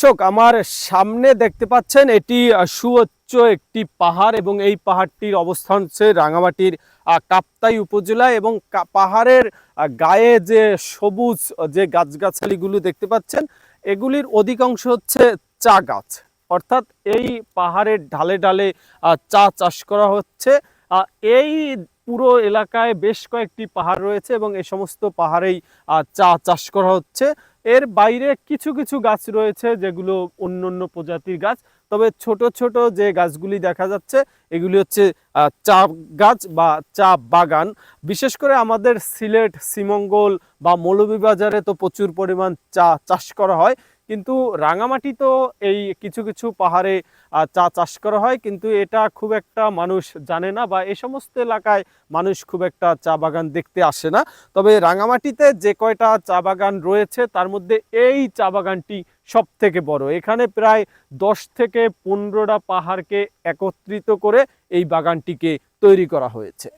দর্শক আমার সামনে দেখতে পাচ্ছেন এটি সুউচ্চ একটি পাহাড় এবং এই পাহাড়টির অবস্থান হচ্ছে রাঙামাটির কাপ্তাই উপজেলায় এবং পাহাড়ের গায়ে যে সবুজ যে গাছগাছালিগুলো দেখতে পাচ্ছেন এগুলির অধিকাংশ হচ্ছে চা গাছ। অর্থাৎ এই পাহাড়ের ঢালে ঢালে চা চাষ করা হচ্ছে। এই পুরো এলাকায় বেশ কয়েকটি পাহাড় রয়েছে এবং এই সমস্ত পাহাড়েই চা চাষ করা হচ্ছে। এর বাইরে কিছু কিছু গাছ রয়েছে যেগুলো অন্য অন্য প্রজাতির গাছ, তবে ছোট ছোট যে গাছগুলি দেখা যাচ্ছে এগুলি হচ্ছে চা গাছ বা চা বাগান। বিশেষ করে আমাদের সিলেট, শ্রীমঙ্গল বা মৌলভীবাজারে তো প্রচুর পরিমাণ চা চাষ করা হয়, কিন্তু রাঙামাটি তো এই কিছু কিছু পাহাড়ে চা চাষ করা হয়, কিন্তু এটা খুব একটা মানুষ জানে না বা এই সমস্ত এলাকায় মানুষ খুব একটা চা বাগান দেখতে আসে না। তবে রাঙামাটিতে যে কয়টা চা বাগান রয়েছে তার মধ্যে এই চা বাগানটি সব থেকে বড়। এখানে প্রায় 10 থেকে 15টা পাহাড়কে একত্রিত করে এই বাগানটিকে তৈরি করা হয়েছে।